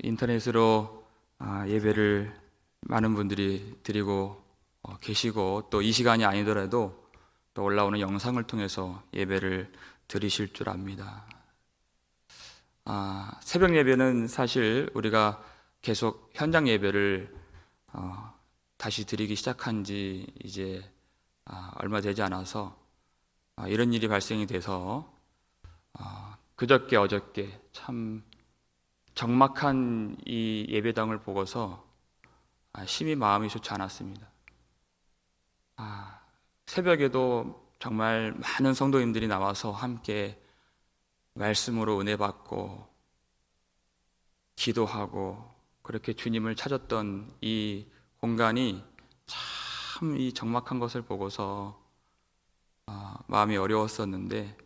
인터넷으로 예배를 많은 분들이 드리고 계시고, 또 이 시간이 아니더라도 또 올라오는 영상을 통해서 예배를 드리실 줄 압니다. 새벽 예배는 사실 우리가 계속 현장 예배를 다시 드리기 시작한 지 이제 얼마 되지 않아서 이런 일이 발생이 돼서 그저께 어저께 참 적막한 이 예배당을 보고서 심히 마음이 좋지 않았습니다. 새벽에도 정말 많은 성도님들이 나와서 함께 말씀으로 은혜 받고 기도하고 그렇게 주님을 찾았던 이 공간이 참 이 적막한 것을 보고서 마음이 어려웠었는데,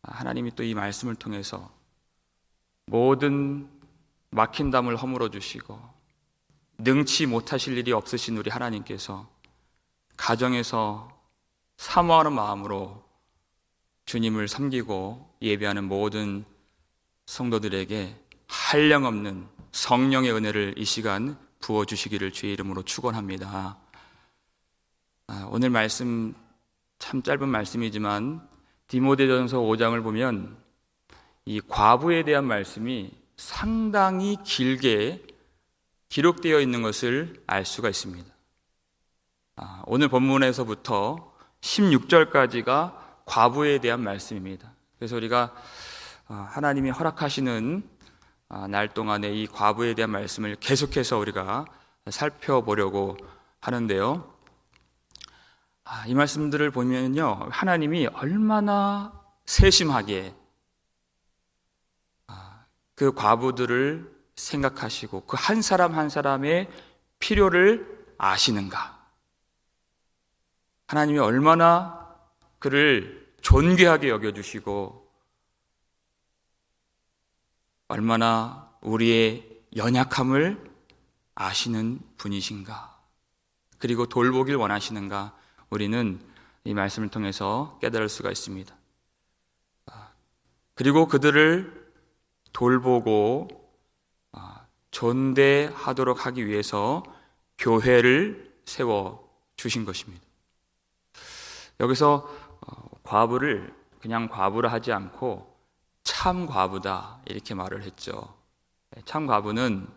하나님이 또 이 말씀을 통해서 모든 막힌 담을 허물어 주시고 능치 못하실 일이 없으신 우리 하나님께서 가정에서 사모하는 마음으로 주님을 섬기고 예배하는 모든 성도들에게 한량없는 성령의 은혜를 이 시간 부어주시기를 주의 이름으로 축원합니다. 오늘 말씀 참 짧은 말씀이지만 디모데전서 5장을 보면 이 과부에 대한 말씀이 상당히 길게 기록되어 있는 것을 알 수가 있습니다. 오늘 본문에서부터 16절까지가 과부에 대한 말씀입니다. 그래서 우리가 하나님이 허락하시는 날 동안에 이 과부에 대한 말씀을 계속해서 우리가 살펴보려고 하는데요. 이 말씀들을 보면요, 하나님이 얼마나 세심하게 그 과부들을 생각하시고 그 한 사람 한 사람의 필요를 아시는가. 하나님이 얼마나 그를 존귀하게 여겨주시고 얼마나 우리의 연약함을 아시는 분이신가, 그리고 돌보길 원하시는가, 우리는 이 말씀을 통해서 깨달을 수가 있습니다. 그리고 그들을 돌보고 존대하도록 하기 위해서 교회를 세워주신 것입니다. 여기서 과부를 그냥 과부라 하지 않고 참 과부다 이렇게 말을 했죠. 참 과부는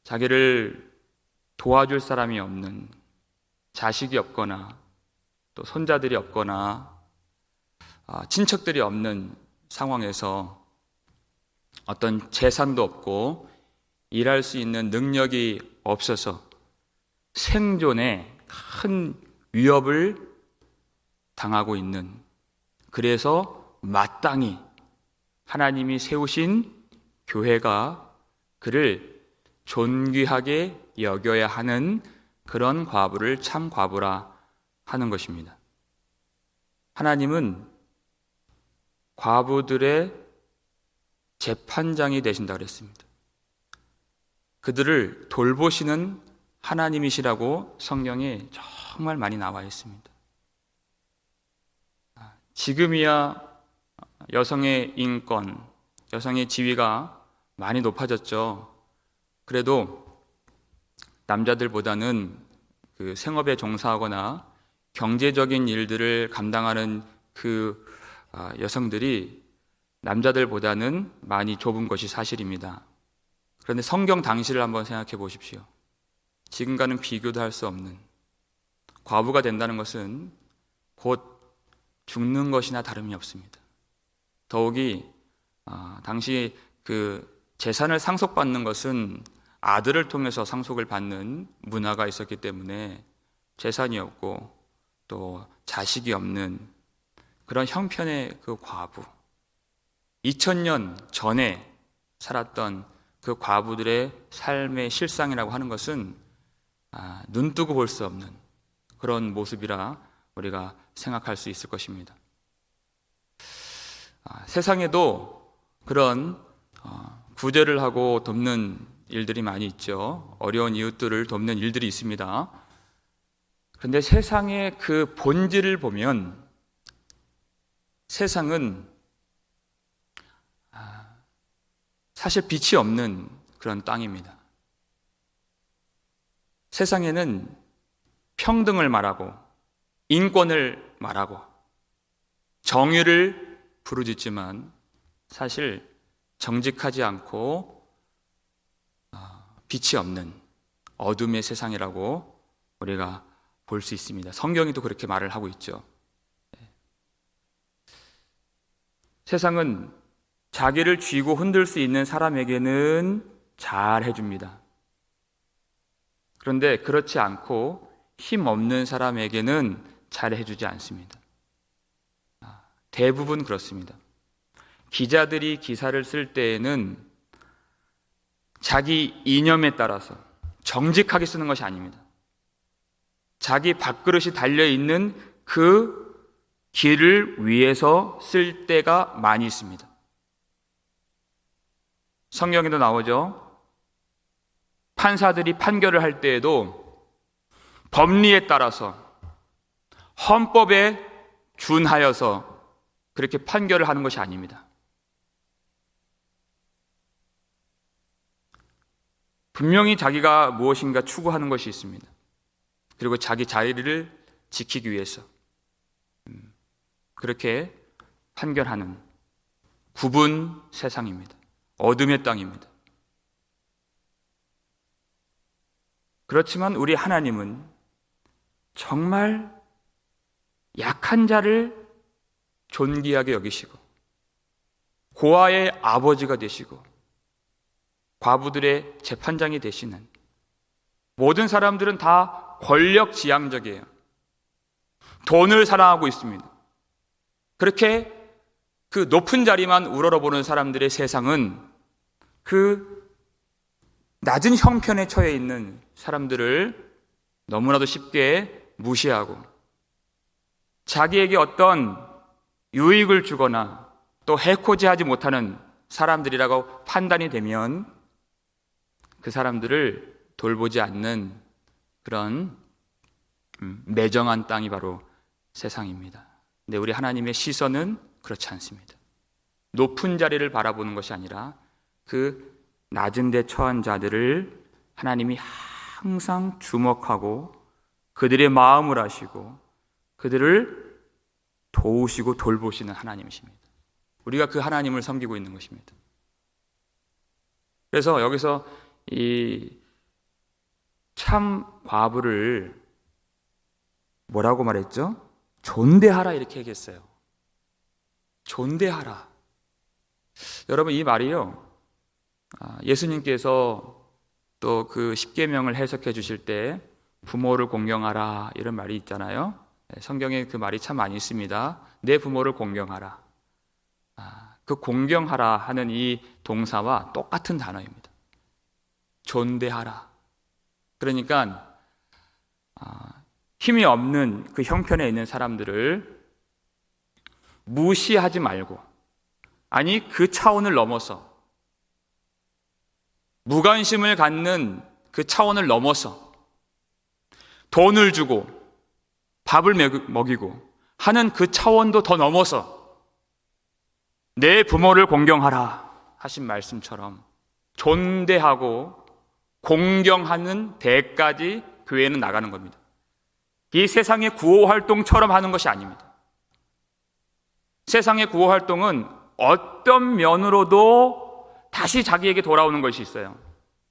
자기를 도와줄 사람이 없는, 자식이 없거나 또 손자들이 없거나 친척들이 없는 상황에서 어떤 재산도 없고 일할 수 있는 능력이 없어서 생존에 큰 위협을 당하고 있는, 그래서 마땅히 하나님이 세우신 교회가 그를 존귀하게 여겨야 하는 그런 과부를 참 과부라 하는 것입니다. 하나님은 과부들의 재판장이 되신다고 그랬습니다. 그들을 돌보시는 하나님이시라고 성경에 정말 많이 나와 있습니다. 지금이야 여성의 인권, 여성의 지위가 많이 높아졌죠. 그래도 남자들보다는 그 생업에 종사하거나 경제적인 일들을 감당하는 그 여성들이 남자들보다는 많이 좁은 것이 사실입니다. 그런데 성경 당시를 한번 생각해 보십시오. 지금과는 비교도 할 수 없는, 과부가 된다는 것은 곧 죽는 것이나 다름이 없습니다. 더욱이 당시 그 재산을 상속받는 것은 아들을 통해서 상속을 받는 문화가 있었기 때문에 재산이 없고 또 자식이 없는 그런 형편의 그 과부, 2000년 전에 살았던 그 과부들의 삶의 실상이라고 하는 것은 눈뜨고 볼 수 없는 그런 모습이라 우리가 생각할 수 있을 것입니다. 세상에도 그런 구제를 하고 돕는 일들이 많이 있죠. 어려운 이웃들을 돕는 일들이 있습니다. 그런데 세상의 그 본질을 보면 세상은 사실 빛이 없는 그런 땅입니다. 세상에는 평등을 말하고 인권을 말하고 정의를 부르짖지만 사실 정직하지 않고 빛이 없는 어둠의 세상이라고 우리가 볼 수 있습니다. 성경이 또 그렇게 말을 하고 있죠. 세상은 자기를 쥐고 흔들 수 있는 사람에게는 잘 해줍니다. 그런데 그렇지 않고 힘 없는 사람에게는 잘 해주지 않습니다. 대부분 그렇습니다. 기자들이 기사를 쓸 때에는 자기 이념에 따라서 정직하게 쓰는 것이 아닙니다. 자기 밥그릇이 달려있는 그 길을 위해서 쓸 때가 많이 있습니다. 성경에도 나오죠. 판사들이 판결을 할 때에도 법리에 따라서 헌법에 준하여서 그렇게 판결을 하는 것이 아닙니다. 분명히 자기가 무엇인가 추구하는 것이 있습니다. 그리고 자기 자리를 지키기 위해서 그렇게 판결하는 굽은 세상입니다. 어둠의 땅입니다. 그렇지만 우리 하나님은 정말 약한 자를 존귀하게 여기시고 고아의 아버지가 되시고 과부들의 재판장이 되시는, 모든 사람들은 다 권력지향적이에요. 돈을 사랑하고 있습니다. 그렇게 그 높은 자리만 우러러보는 사람들의 세상은 그 낮은 형편에 처해 있는 사람들을 너무나도 쉽게 무시하고 자기에게 어떤 유익을 주거나 또 해코지하지 못하는 사람들이라고 판단이 되면 그 사람들을 돌보지 않는 그런 매정한 땅이 바로 세상입니다. 근데 우리 하나님의 시선은 그렇지 않습니다. 높은 자리를 바라보는 것이 아니라 그 낮은 데 처한 자들을 하나님이 항상 주목하고 그들의 마음을 아시고 그들을 도우시고 돌보시는 하나님이십니다. 우리가 그 하나님을 섬기고 있는 것입니다. 그래서 여기서 이 참 과부를 뭐라고 말했죠? 존대하라 이렇게 얘기했어요. 존대하라. 여러분, 이 말이요, 예수님께서 또 그 십계명을 해석해 주실 때 부모를 공경하라 이런 말이 있잖아요. 성경에 그 말이 참 많이 있습니다. 내 부모를 공경하라. 그 공경하라 하는 이 동사와 똑같은 단어입니다. 존대하라. 그러니까 힘이 없는 그 형편에 있는 사람들을 무시하지 말고, 아니 그 차원을 넘어서, 무관심을 갖는 그 차원을 넘어서 돈을 주고 밥을 먹이고 하는 그 차원도 더 넘어서 내 부모를 공경하라 하신 말씀처럼 존대하고 공경하는 데까지 교회는 나가는 겁니다. 이 세상의 구호활동처럼 하는 것이 아닙니다. 세상의 구호활동은 어떤 면으로도 다시 자기에게 돌아오는 것이 있어요.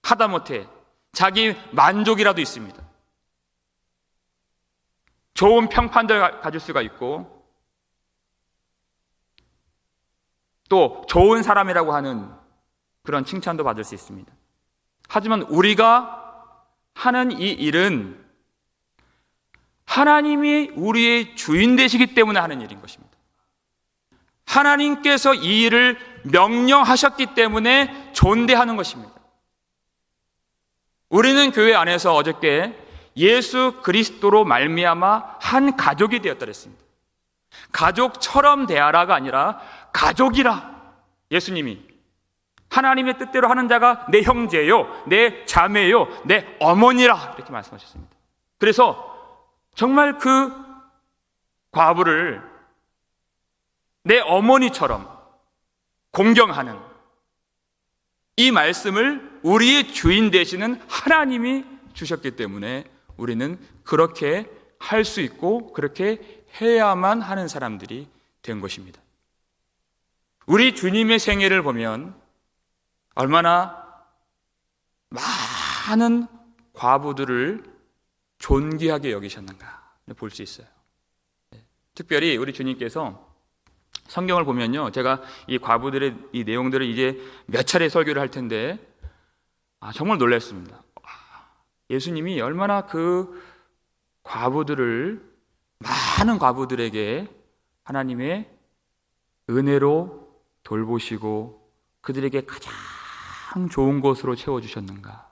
하다못해 자기 만족이라도 있습니다. 좋은 평판들 가질 수가 있고 또 좋은 사람이라고 하는 그런 칭찬도 받을 수 있습니다. 하지만 우리가 하는 이 일은 하나님이 우리의 주인 되시기 때문에 하는 일인 것입니다. 하나님께서 이 일을 명령하셨기 때문에 존대하는 것입니다. 우리는 교회 안에서 어저께 예수 그리스도로 말미암아 한 가족이 되었다 그랬습니다. 가족처럼 대하라가 아니라 가족이라. 예수님이 하나님의 뜻대로 하는 자가 내 형제요, 내 자매요, 내 어머니라 이렇게 말씀하셨습니다. 그래서 정말 그 과부를 내 어머니처럼 공경하는, 이 말씀을 우리의 주인 되시는 하나님이 주셨기 때문에 우리는 그렇게 할 수 있고 그렇게 해야만 하는 사람들이 된 것입니다. 우리 주님의 생애를 보면 얼마나 많은 과부들을 존귀하게 여기셨는가 볼 수 있어요. 특별히 우리 주님께서 성경을 보면요, 제가 이 과부들의 이 내용들을 이제 몇 차례 설교를 할 텐데 정말 놀랐습니다. 예수님이 얼마나 그 과부들을, 많은 과부들에게 하나님의 은혜로 돌보시고 그들에게 가장 좋은 것으로 채워주셨는가.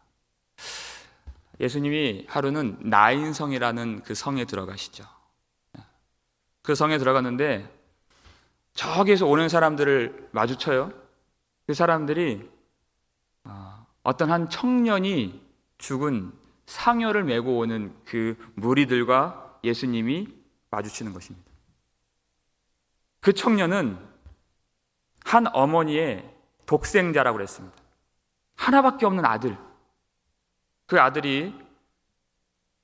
예수님이 하루는 나인성이라는 그 성에 들어가시죠. 그 성에 들어갔는데 저기에서 오는 사람들을 마주쳐요. 그 사람들이 어떤 한 청년이 죽은 상여를 메고 오는 그 무리들과 예수님이 마주치는 것입니다. 그 청년은 한 어머니의 독생자라고 그랬습니다. 하나밖에 없는 아들. 그 아들이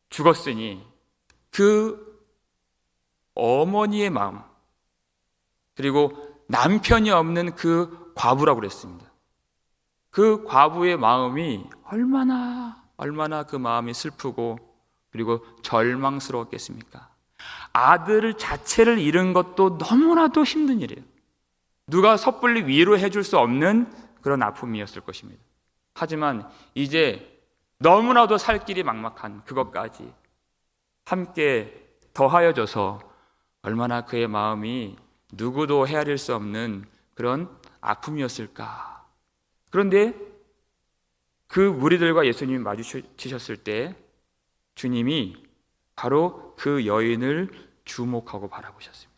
죽었으니 그 어머니의 마음, 그리고 남편이 없는 그 과부라고 그랬습니다. 그 과부의 마음이 얼마나 그 마음이 슬프고 그리고 절망스러웠겠습니까? 아들 자체를 잃은 것도 너무나도 힘든 일이에요. 누가 섣불리 위로해 줄 수 없는 그런 아픔이었을 것입니다. 하지만 이제 너무나도 살 길이 막막한 그것까지 함께 더하여져서 얼마나 그의 마음이 누구도 헤아릴 수 없는 그런 아픔이었을까. 그런데 그 무리들과 예수님이 마주치셨을 때 주님이 바로 그 여인을 주목하고 바라보셨습니다.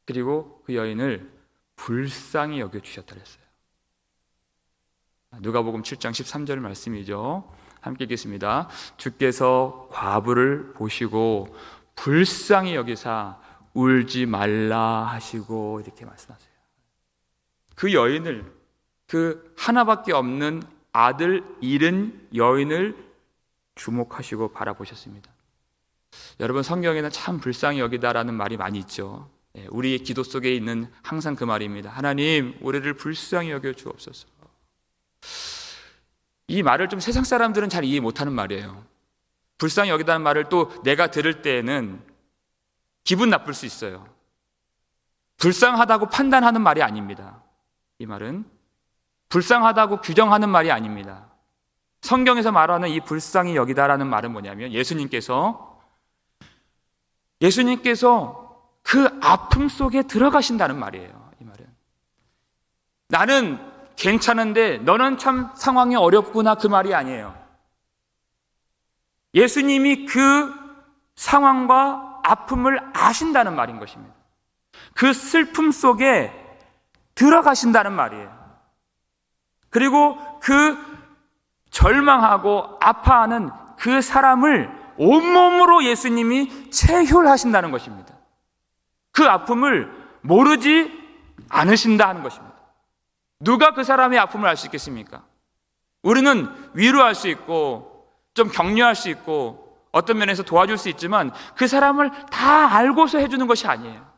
그리고 그 여인을 불쌍히 여겨주셨다 그랬어요. 누가복음 7장 13절 말씀이죠. 함께 읽겠습니다. 주께서 과부를 보시고 불쌍히 여기사 울지 말라 하시고 이렇게 말씀하세요. 그 여인을, 그 하나밖에 없는 아들 잃은 여인을 주목하시고 바라보셨습니다. 여러분, 성경에는 참 불쌍히 여기다라는 말이 많이 있죠. 우리의 기도 속에 있는 항상 그 말입니다. 하나님, 우리를 불쌍히 여겨 주옵소서. 이 말을 좀 세상 사람들은 잘 이해 못하는 말이에요. 불쌍히 여기다는 말을 또 내가 들을 때에는 기분 나쁠 수 있어요. 불쌍하다고 판단하는 말이 아닙니다. 이 말은 불쌍하다고 규정하는 말이 아닙니다. 성경에서 말하는 이 불쌍히 여기다라는 말은 뭐냐면 예수님께서 그 아픔 속에 들어가신다는 말이에요. 이 말은 나는 괜찮은데 너는 참 상황이 어렵구나, 그 말이 아니에요. 예수님이 그 상황과 아픔을 아신다는 말인 것입니다. 그 슬픔 속에 들어가신다는 말이에요. 그리고 그 절망하고 아파하는 그 사람을 온몸으로 예수님이 체휼하신다는 것입니다. 그 아픔을 모르지 않으신다 하는 것입니다. 누가 그 사람의 아픔을 알 수 있겠습니까? 우리는 위로할 수 있고 좀 격려할 수 있고 어떤 면에서 도와줄 수 있지만 그 사람을 다 알고서 해주는 것이 아니에요.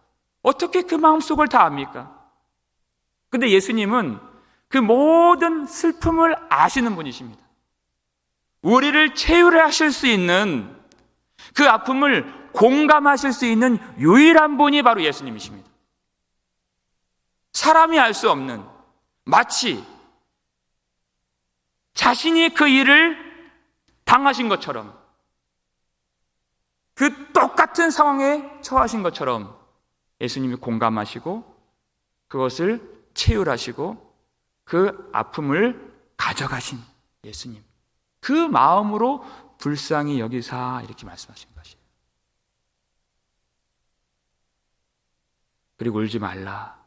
어떻게 그 마음속을 다 압니까? 근데 예수님은 그 모든 슬픔을 아시는 분이십니다. 우리를 체휼하실 수 있는, 그 아픔을 공감하실 수 있는 유일한 분이 바로 예수님이십니다. 사람이 알 수 없는, 마치 자신이 그 일을 당하신 것처럼, 그 똑같은 상황에 처하신 것처럼 예수님이 공감하시고 그것을 체휼하시고 그 아픔을 가져가신 예수님, 그 마음으로 불쌍히 여기사 이렇게 말씀하신 것이에요. 그리고 울지 말라.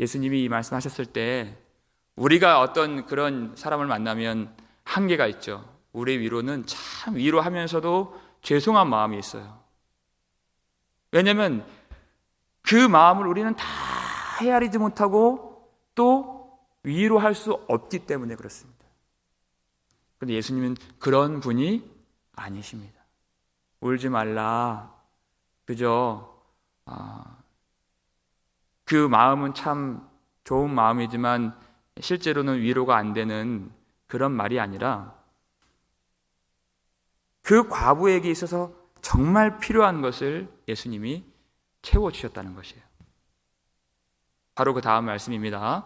예수님이 이 말씀하셨을 때 우리가 어떤 그런 사람을 만나면 한계가 있죠. 우리의 위로는 참 위로하면서도 죄송한 마음이 있어요. 왜냐하면 그 마음을 우리는 다 헤아리지 못하고 또 위로할 수 없기 때문에 그렇습니다. 그런데 예수님은 그런 분이 아니십니다. 울지 말라. 그저 그 마음은 참 좋은 마음이지만 실제로는 위로가 안 되는 그런 말이 아니라 그 과부에게 있어서 정말 필요한 것을 예수님이 채워주셨다는 것이에요. 바로 그 다음 말씀입니다.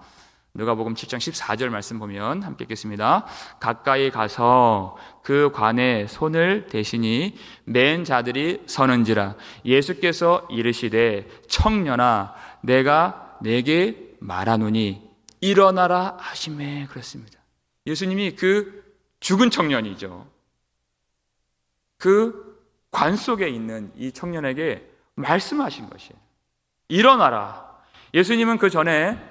누가복음 7장 14절 말씀 보면 함께 읽겠습니다. 가까이 가서 그 관에 손을 대시니 맨 자들이 서는지라. 예수께서 이르시되 청년아 내가 내게 말하노니 일어나라 하시매. 그렇습니다. 예수님이 그 죽은 청년이죠. 그 관 속에 있는 이 청년에게 말씀하신 것이에요. 일어나라. 예수님은 그 전에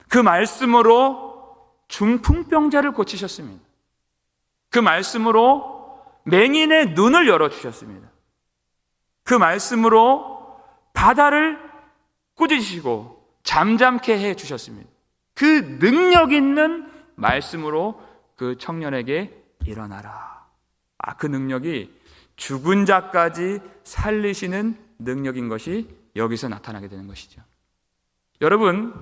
그 말씀으로 중풍병자를 고치셨습니다. 그 말씀으로 맹인의 눈을 열어주셨습니다. 그 말씀으로 바다를 꾸짖으시고 잠잠케 해주셨습니다. 그 능력 있는 말씀으로 그 청년에게 일어나라. 그 능력이 죽은 자까지 살리시는 능력인 것이 여기서 나타나게 되는 것이죠. 여러분,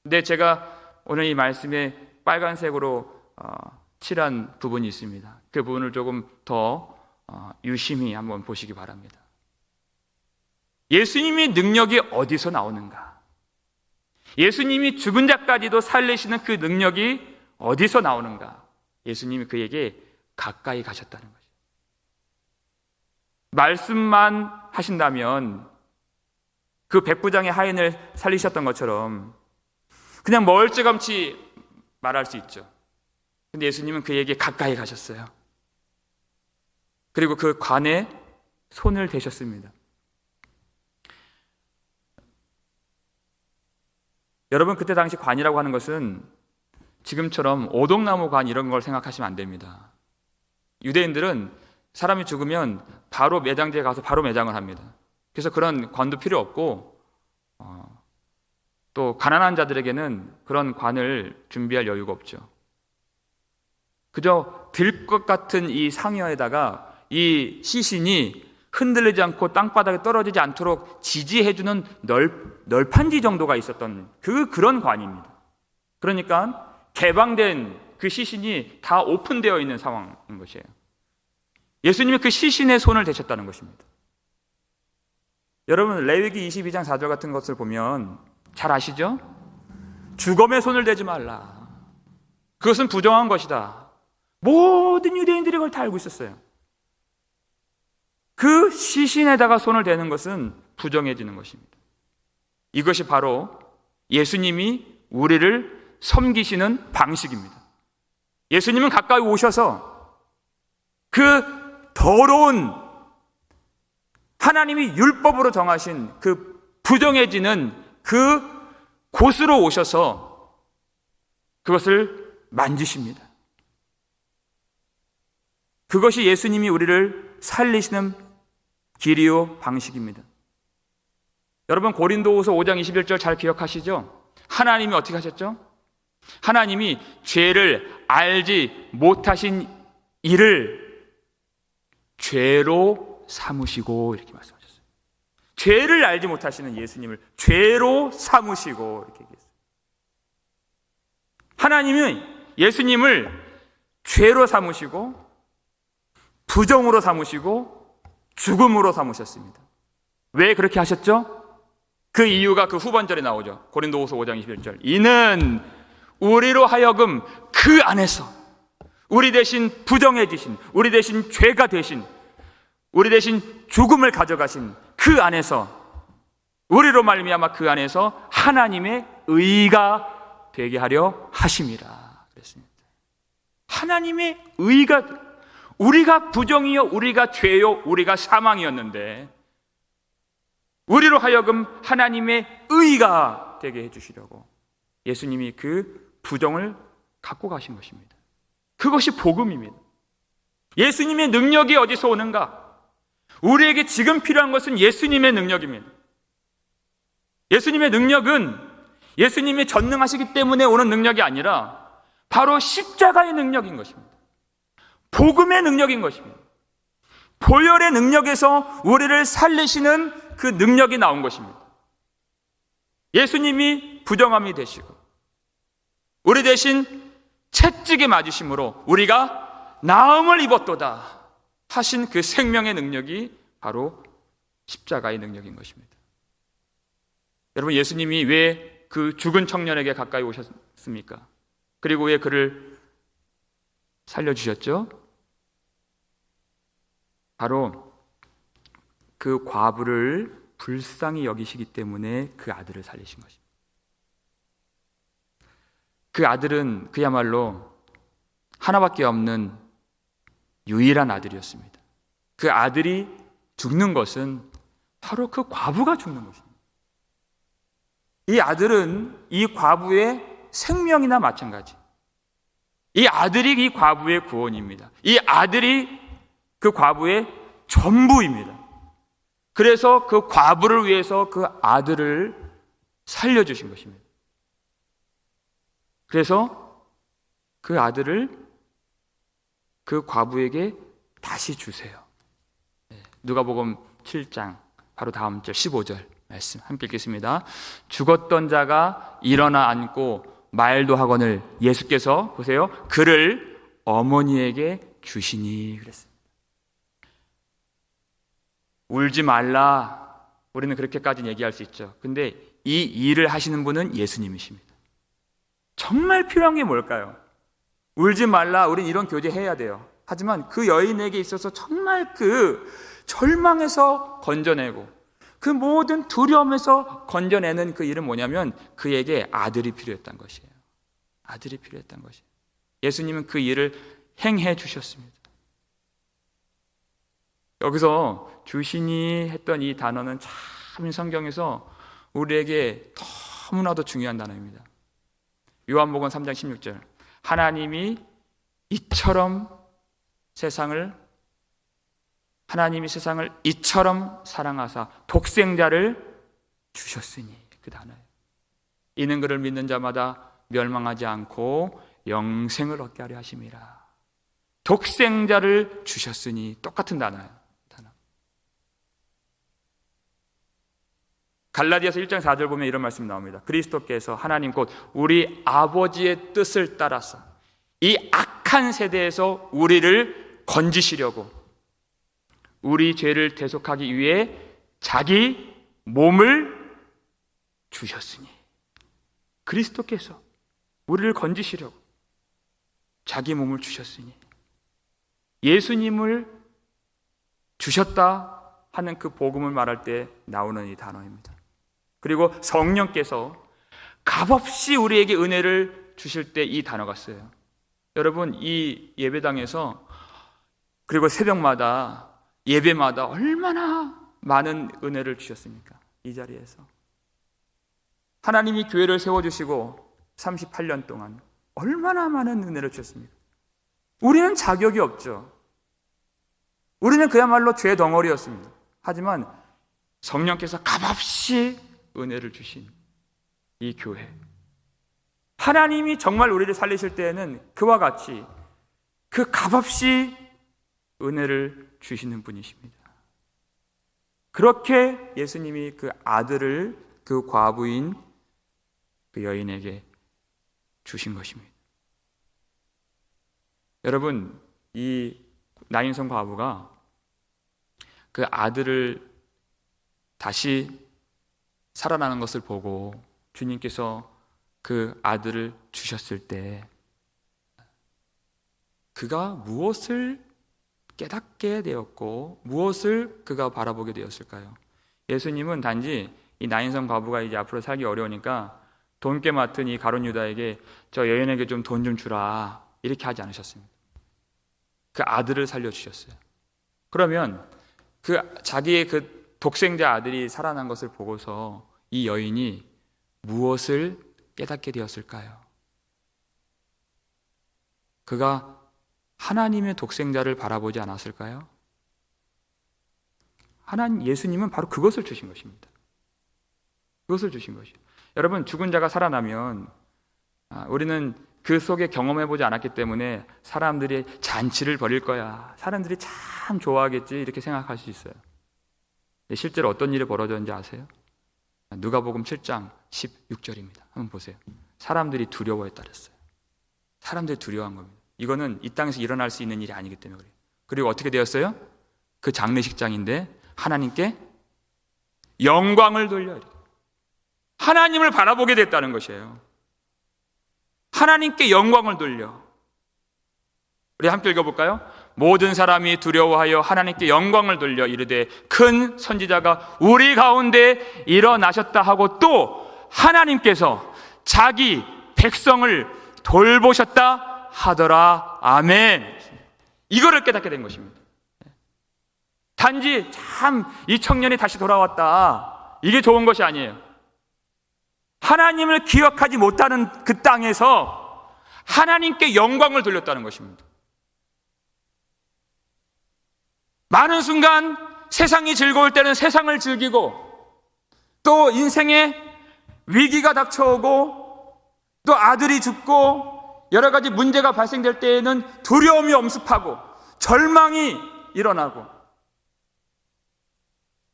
근데 제가 오늘 이 말씀에 빨간색으로 칠한 부분이 있습니다. 그 부분을 조금 더 유심히 한번 보시기 바랍니다. 예수님의 능력이 어디서 나오는가? 예수님이 죽은 자까지도 살리시는 그 능력이 어디서 나오는가? 예수님이 그에게 가까이 가셨다는 거죠. 말씀만 하신다면 그 백부장의 하인을 살리셨던 것처럼 그냥 멀찌감치 말할 수 있죠. 근데 예수님은 그에게 가까이 가셨어요. 그리고 그 관에 손을 대셨습니다. 여러분, 그때 당시 관이라고 하는 것은 지금처럼 오동나무 관 이런 걸 생각하시면 안 됩니다. 유대인들은 사람이 죽으면 바로 매장지에 가서 바로 매장을 합니다. 그래서 그런 관도 필요 없고 또 가난한 자들에게는 그런 관을 준비할 여유가 없죠. 그저 들것 같은 이 상여에다가 이 시신이 흔들리지 않고 땅바닥에 떨어지지 않도록 지지해주는 널판지 정도가 있었던 그런 관입니다. 그러니까 개방된 그 시신이 다 오픈되어 있는 상황인 것이에요. 예수님이 그 시신에 손을 대셨다는 것입니다. 여러분, 레위기 22장 4절 같은 것을 보면 잘 아시죠? 주검에 손을 대지 말라. 그것은 부정한 것이다. 모든 유대인들이 그걸 다 알고 있었어요. 그 시신에다가 손을 대는 것은 부정해지는 것입니다. 이것이 바로 예수님이 우리를 섬기시는 방식입니다. 예수님은 가까이 오셔서 그 더러운 하나님이 율법으로 정하신 그 부정해지는 그 곳으로 오셔서 그것을 만지십니다. 그것이 예수님이 우리를 살리시는 길이요 방식입니다. 여러분, 고린도후서 5장 21절 잘 기억하시죠? 하나님이 어떻게 하셨죠? 하나님이 죄를 알지 못하신 이를 죄로 삼으시고 이렇게 말씀하셨어요. 죄를 알지 못하시는 예수님을 죄로 삼으시고 이렇게 얘기했어요. 하나님은 예수님을 죄로 삼으시고 부정으로 삼으시고 죽음으로 삼으셨습니다. 왜 그렇게 하셨죠? 그 이유가 그 후반절에 나오죠. 고린도후서 5장 21절. 이는 우리로 하여금 그 안에서 우리 대신 부정해지신, 우리 대신 죄가 되신, 우리 대신 죽음을 가져가신 그 안에서, 우리로 말미암아 그 안에서 하나님의 의가 되게 하려 하심이라 그랬습니다. 하나님의 의가, 우리가 부정이요, 우리가 죄요, 우리가 사망이었는데 우리로 하여금 하나님의 의가 되게 해주시려고 예수님이 그 부정을 갖고 가신 것입니다. 그것이 복음입니다. 예수님의 능력이 어디서 오는가? 우리에게 지금 필요한 것은 예수님의 능력입니다. 예수님의 능력은 예수님이 전능하시기 때문에 오는 능력이 아니라 바로 십자가의 능력인 것입니다. 복음의 능력인 것입니다. 보혈의 능력에서 우리를 살리시는 그 능력이 나온 것입니다. 예수님이 부정함이 되시고 우리 대신 채찍에 맞으심으로 우리가 나음을 입었도다 하신 그 생명의 능력이 바로 십자가의 능력인 것입니다. 여러분, 예수님이 왜 그 죽은 청년에게 가까이 오셨습니까? 그리고 왜 그를 살려주셨죠? 바로 그 과부를 불쌍히 여기시기 때문에 그 아들을 살리신 것입니다. 그 아들은 그야말로 하나밖에 없는 유일한 아들이었습니다. 그 아들이 죽는 것은 바로 그 과부가 죽는 것입니다. 이 아들은 이 과부의 생명이나 마찬가지. 이 아들이 이 과부의 구원입니다. 이 아들이 그 과부의 전부입니다. 그래서 그 과부를 위해서 그 아들을 살려주신 것입니다. 그래서 그 아들을 그 과부에게 다시 주세요. 누가복음 7장 바로 다음 절 15절 말씀 함께 읽겠습니다. 죽었던 자가 일어나 앉고 말도 하거늘 예수께서 보세요. 그를 어머니에게 주시니 그랬습니다. 울지 말라. 우리는 그렇게까지는 얘기할 수 있죠. 근데 이 일을 하시는 분은 예수님이십니다. 정말 필요한 게 뭘까요? 울지 말라. 우린 이런 교제 해야 돼요. 하지만 그 여인에게 있어서 정말 그 절망에서 건져내고 그 모든 두려움에서 건져내는 그 일은 뭐냐면 그에게 아들이 필요했던 것이에요. 아들이 필요했던 것이에요. 예수님은 그 일을 행해 주셨습니다. 여기서 주시니 했던 이 단어는 참 성경에서 우리에게 너무나도 중요한 단어입니다. 요한복음 3장 16절 하나님이 세상을 이처럼 사랑하사 독생자를 주셨으니 그 단어예요. 이는 그를 믿는 자마다 멸망하지 않고 영생을 얻게 하려 하심이라. 독생자를 주셨으니 똑같은 단어예요. 갈라디아서 1장 4절 보면 이런 말씀이 나옵니다. 그리스도께서 하나님 곧 우리 아버지의 뜻을 따라서 이 악한 세대에서 우리를 건지시려고 우리 죄를 대속하기 위해 자기 몸을 주셨으니 그리스도께서 우리를 건지시려고 자기 몸을 주셨으니 예수님을 주셨다 하는 그 복음을 말할 때 나오는 이 단어입니다. 그리고 성령께서 값없이 우리에게 은혜를 주실 때 이 단어가 쓰여요. 여러분, 이 예배당에서 그리고 새벽마다 예배마다 얼마나 많은 은혜를 주셨습니까? 이 자리에서 하나님이 교회를 세워주시고 38년 동안 얼마나 많은 은혜를 주셨습니까? 우리는 자격이 없죠. 우리는 그야말로 죄 덩어리였습니다. 하지만 성령께서 값없이 은혜를 주신 이 교회, 하나님이 정말 우리를 살리실 때에는 그와 같이 그 값없이 은혜를 주시는 분이십니다. 그렇게 예수님이 그 아들을 그 과부인 그 여인에게 주신 것입니다. 여러분, 이 나인성 과부가 그 아들을 다시 살아나는 것을 보고 주님께서 그 아들을 주셨을 때 그가 무엇을 깨닫게 되었고 무엇을 그가 바라보게 되었을까요? 예수님은 단지 이 나인성 과부가 이제 앞으로 살기 어려우니까 돈깨 맡은 이 가룟 유다에게 저 여인에게 좀 돈 좀 주라 이렇게 하지 않으셨습니다. 그 아들을 살려주셨어요. 그러면 그 자기의 그 독생자 아들이 살아난 것을 보고서 이 여인이 무엇을 깨닫게 되었을까요? 그가 하나님의 독생자를 바라보지 않았을까요? 예수님은 바로 그것을 주신 것입니다. 그것을 주신 것이에요. 여러분, 죽은 자가 살아나면 우리는 그 속에 경험해보지 않았기 때문에 사람들이 잔치를 벌일 거야, 사람들이 참 좋아하겠지, 이렇게 생각할 수 있어요. 실제로 어떤 일이 벌어졌는지 아세요? 누가복음 7장 16절입니다. 한번 보세요. 사람들이 두려워에 따랐어요. 사람들이 두려워한 겁니다. 이거는 이 땅에서 일어날 수 있는 일이 아니기 때문에 그래요. 그리고 어떻게 되었어요? 그 장례식장인데 하나님께 영광을 돌려, 하나님을 바라보게 됐다는 것이에요. 하나님께 영광을 돌려. 우리 함께 읽어볼까요? 모든 사람이 두려워하여 하나님께 영광을 돌려 이르되 큰 선지자가 우리 가운데 일어나셨다 하고 또 하나님께서 자기 백성을 돌보셨다 하더라. 아멘. 이거를 깨닫게 된 것입니다. 단지 참 이 청년이 다시 돌아왔다, 이게 좋은 것이 아니에요. 하나님을 기억하지 못하는 그 땅에서 하나님께 영광을 돌렸다는 것입니다. 많은 순간 세상이 즐거울 때는 세상을 즐기고, 또 인생에 위기가 닥쳐오고, 또 아들이 죽고 여러 가지 문제가 발생될 때에는 두려움이 엄습하고 절망이 일어나고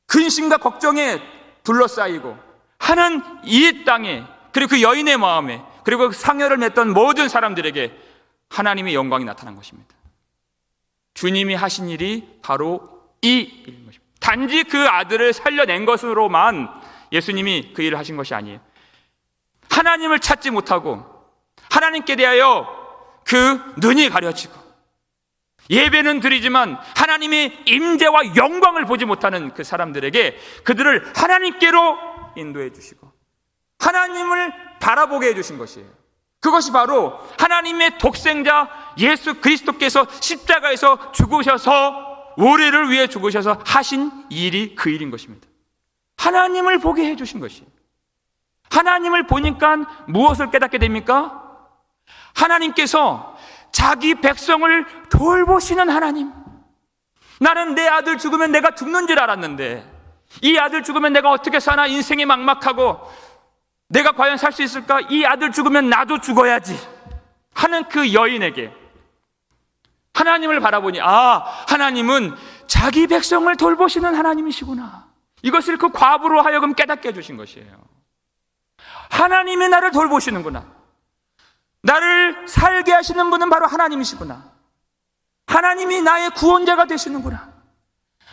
근심과 걱정에 둘러싸이고 하는 이 땅에, 그리고 그 여인의 마음에, 그리고 그 상여를 맺던 모든 사람들에게 하나님의 영광이 나타난 것입니다. 주님이 하신 일이 바로 이 일인 것입니다. 단지 그 아들을 살려낸 것으로만 예수님이 그 일을 하신 것이 아니에요. 하나님을 찾지 못하고 하나님께 대하여 그 눈이 가려지고 예배는 드리지만 하나님의 임재와 영광을 보지 못하는 그 사람들에게 그들을 하나님께로 인도해 주시고 하나님을 바라보게 해주신 것이에요. 그것이 바로 하나님의 독생자 예수 그리스도께서 십자가에서 죽으셔서, 우리를 위해 죽으셔서 하신 일이 그 일인 것입니다. 하나님을 보게 해주신 것이에요. 하나님을 보니까 무엇을 깨닫게 됩니까? 하나님께서 자기 백성을 돌보시는 하나님. 나는 내 아들 죽으면 내가 죽는 줄 알았는데, 이 아들 죽으면 내가 어떻게 사나, 인생이 막막하고 내가 과연 살 수 있을까, 이 아들 죽으면 나도 죽어야지 하는 그 여인에게 하나님을 바라보니, 하나님은 자기 백성을 돌보시는 하나님이시구나. 이것을 그 과부로 하여금 깨닫게 해주신 것이에요. 하나님이 나를 돌보시는구나. 나를 살게 하시는 분은 바로 하나님이시구나. 하나님이 나의 구원자가 되시는구나.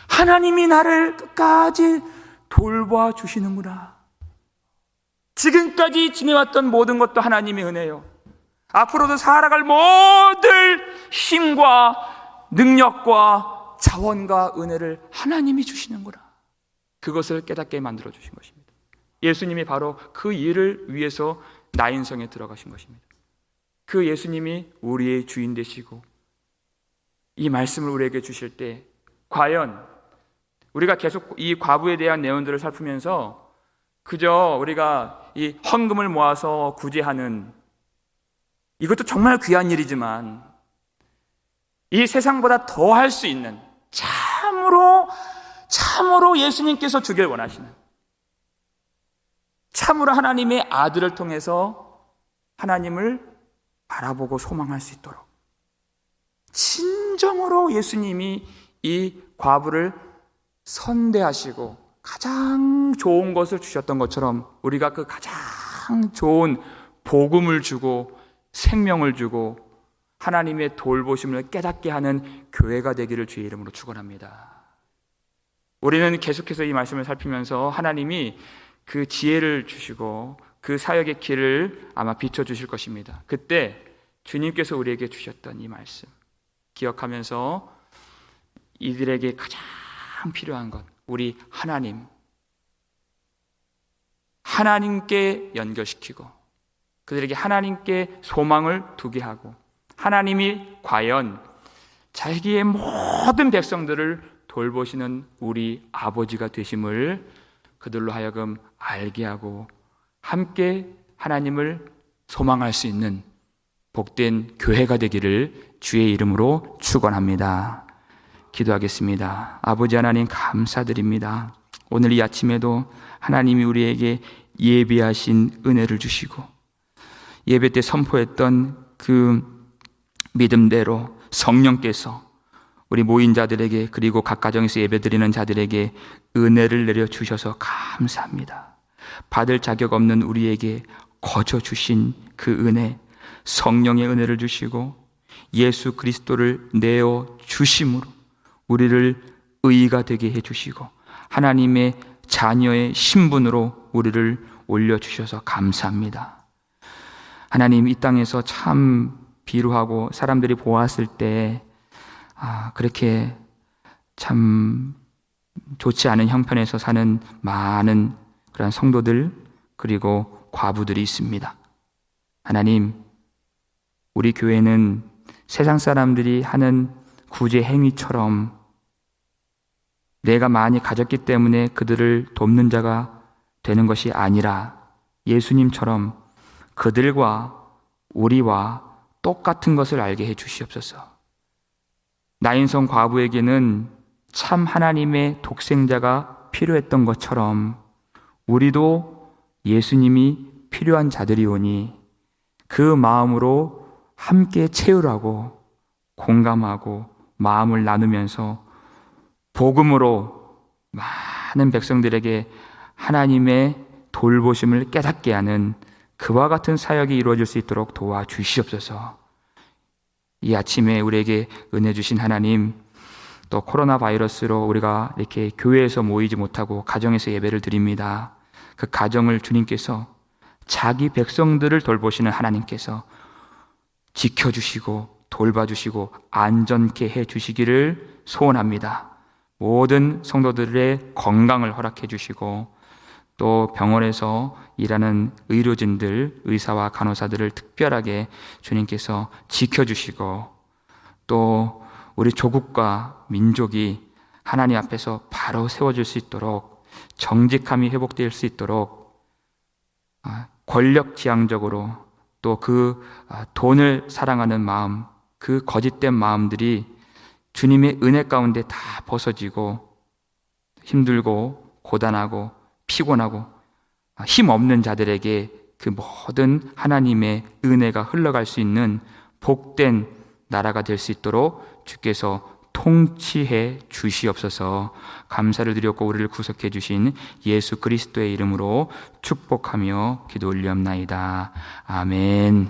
하나님이 나를 끝까지 돌봐 주시는구나. 지금까지 지내왔던 모든 것도 하나님의 은혜요, 앞으로도 살아갈 모든 힘과 능력과 자원과 은혜를 하나님이 주시는구나. 그것을 깨닫게 만들어 주신 것입니다. 예수님이 바로 그 일을 위해서 나인성에 들어가신 것입니다. 그 예수님이 우리의 주인 되시고 이 말씀을 우리에게 주실 때, 과연 우리가 계속 이 과부에 대한 내용들을 살피면서 그저 우리가 이 헌금을 모아서 구제하는, 이것도 정말 귀한 일이지만 이 세상보다 더 할 수 있는, 참으로 예수님께서 주길 원하시는, 참으로 하나님의 아들을 통해서 하나님을 바라보고 소망할 수 있도록 진정으로 예수님이 이 과부를 선대하시고 가장 좋은 것을 주셨던 것처럼, 우리가 그 가장 좋은 복음을 주고 생명을 주고 하나님의 돌보심을 깨닫게 하는 교회가 되기를 주의 이름으로 축원합니다. 우리는 계속해서 이 말씀을 살피면서 하나님이 그 지혜를 주시고 그 사역의 길을 아마 비춰주실 것입니다. 그때 주님께서 우리에게 주셨던 이 말씀 기억하면서 이들에게 가장 필요한 것, 우리 하나님께 연결시키고 그들에게 하나님께 소망을 두게 하고, 하나님이 과연 자기의 모든 백성들을 돌보시는 우리 아버지가 되심을 그들로 하여금 알게 하고 함께 하나님을 소망할 수 있는 복된 교회가 되기를 주의 이름으로 축원합니다. 기도하겠습니다. 아버지 하나님, 감사드립니다. 오늘 이 아침에도 하나님이 우리에게 예비하신 은혜를 주시고 예배 때 선포했던 그 믿음대로 성령께서 우리 모인 자들에게 그리고 각 가정에서 예배드리는 자들에게 은혜를 내려주셔서 감사합니다. 받을 자격 없는 우리에게 거저 주신 그 은혜, 성령의 은혜를 주시고 예수 그리스도를 내어 주심으로 우리를 의가 되게 해주시고 하나님의 자녀의 신분으로 우리를 올려주셔서 감사합니다. 하나님, 이 땅에서 참 비루하고 사람들이 보았을 때 그렇게 참 좋지 않은 형편에서 사는 많은 그런 성도들 그리고 과부들이 있습니다. 하나님, 우리 교회는 세상 사람들이 하는 구제 행위처럼 내가 많이 가졌기 때문에 그들을 돕는 자가 되는 것이 아니라 예수님처럼 그들과 우리와 똑같은 것을 알게 해 주시옵소서. 나인성 과부에게는 참 하나님의 독생자가 필요했던 것처럼 우리도 예수님이 필요한 자들이오니 그 마음으로 함께 채우라고 공감하고 마음을 나누면서 복음으로 많은 백성들에게 하나님의 돌보심을 깨닫게 하는 그와 같은 사역이 이루어질 수 있도록 도와주시옵소서. 이 아침에 우리에게 은혜 주신 하나님, 또 코로나 바이러스로 우리가 이렇게 교회에서 모이지 못하고 가정에서 예배를 드립니다. 그 가정을 주님께서 자기 백성들을 돌보시는 하나님께서 지켜주시고 돌봐주시고 안전케 해주시기를 소원합니다. 모든 성도들의 건강을 허락해 주시고 또 병원에서 일하는 의료진들, 의사와 간호사들을 특별하게 주님께서 지켜주시고 또 우리 조국과 민족이 하나님 앞에서 바로 세워질 수 있도록 정직함이 회복될 수 있도록 권력지향적으로 또 그 돈을 사랑하는 마음, 그 거짓된 마음들이 주님의 은혜 가운데 다 벗어지고 힘들고 고단하고 피곤하고 힘없는 자들에게 그 모든 하나님의 은혜가 흘러갈 수 있는 복된 나라가 될 수 있도록 주께서 통치해 주시옵소서. 감사를 드렸고 우리를 구속해 주신 예수 그리스도의 이름으로 축복하며 기도 올리옵나이다. 아멘.